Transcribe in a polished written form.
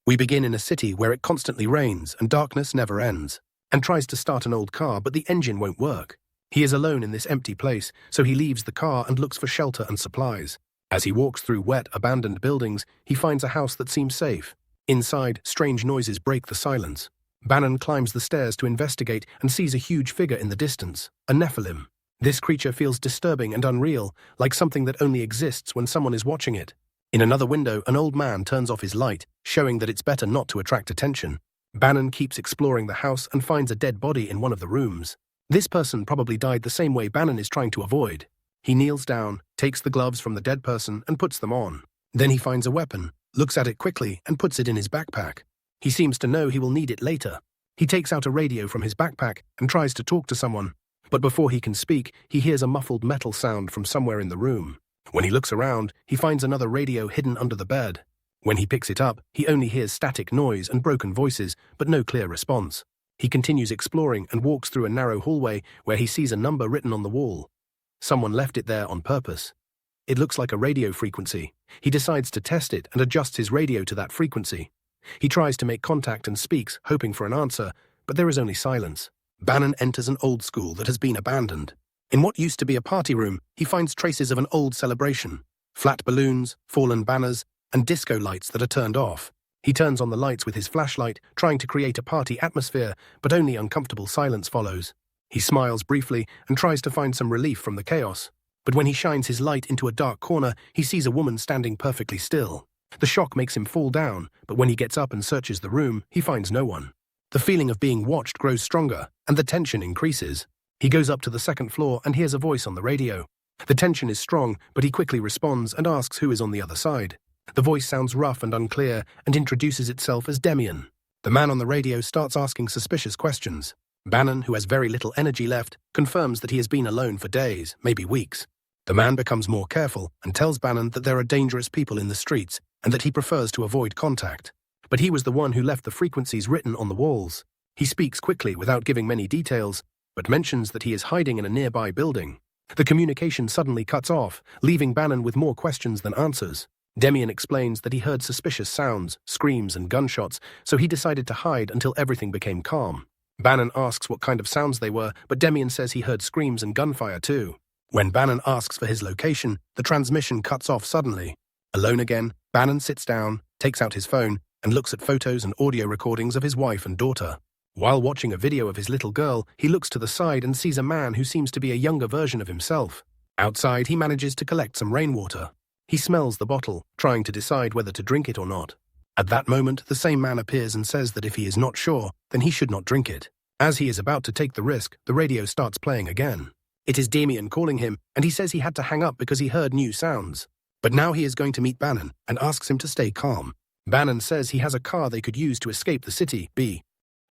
We begin in a city where it constantly rains and darkness never ends, and tries to start an old car, but the engine won't work. He is alone in this empty place, so he leaves the car and looks for shelter and supplies. As he walks through wet, abandoned buildings, he finds a house that seems safe. Inside, strange noises break the silence. Bannon climbs the stairs to investigate and sees a huge figure in the distance, a Nephilim. This creature feels disturbing and unreal, like something that only exists when someone is watching it. In another window, an old man turns off his light, showing that it's better not to attract attention. Bannon keeps exploring the house and finds a dead body in one of the rooms. This person probably died the same way Bannon is trying to avoid. He kneels down, takes the gloves from the dead person and puts them on. Then he finds a weapon, looks at it quickly and puts it in his backpack. He seems to know he will need it later. He takes out a radio from his backpack and tries to talk to someone. But before he can speak, he hears a muffled metal sound from somewhere in the room. When he looks around, he finds another radio hidden under the bed. When he picks it up, he only hears static noise and broken voices, but no clear response. He continues exploring and walks through a narrow hallway where he sees a number written on the wall. Someone left it there on purpose. It looks like a radio frequency. He decides to test it and adjusts his radio to that frequency. He tries to make contact and speaks, hoping for an answer, but there is only silence. Bannon enters an old school that has been abandoned. In what used to be a party room, he finds traces of an old celebration. Flat balloons, fallen banners, and disco lights that are turned off. He turns on the lights with his flashlight, trying to create a party atmosphere, but only uncomfortable silence follows. He smiles briefly and tries to find some relief from the chaos. But when he shines his light into a dark corner, he sees a woman standing perfectly still. The shock makes him fall down, but when he gets up and searches the room, he finds no one. The feeling of being watched grows stronger, and the tension increases. He goes up to the second floor and hears a voice on the radio. The tension is strong, but he quickly responds and asks who is on the other side. The voice sounds rough and unclear and introduces itself as Demian. The man on the radio starts asking suspicious questions. Bannon, who has very little energy left, confirms that he has been alone for days, maybe weeks. The man becomes more careful and tells Bannon that there are dangerous people in the streets and that he prefers to avoid contact. But he was the one who left the frequencies written on the walls. He speaks quickly without giving many details, but mentions that he is hiding in a nearby building. The communication suddenly cuts off, leaving Bannon with more questions than answers. Demian explains that he heard suspicious sounds, screams and gunshots, so he decided to hide until everything became calm. Bannon asks what kind of sounds they were, but Demian says he heard screams and gunfire too. When Bannon asks for his location, the transmission cuts off suddenly. Alone again, Bannon sits down, takes out his phone, and looks at photos and audio recordings of his wife and daughter. While watching a video of his little girl, he looks to the side and sees a man who seems to be a younger version of himself. Outside, he manages to collect some rainwater. He smells the bottle, trying to decide whether to drink it or not. At that moment, the same man appears and says that if he is not sure, then he should not drink it. As he is about to take the risk, the radio starts playing again. It is Demian calling him, and he says he had to hang up because he heard new sounds. But now he is going to meet Bannon and asks him to stay calm. Bannon says he has a car they could use to escape the city, B.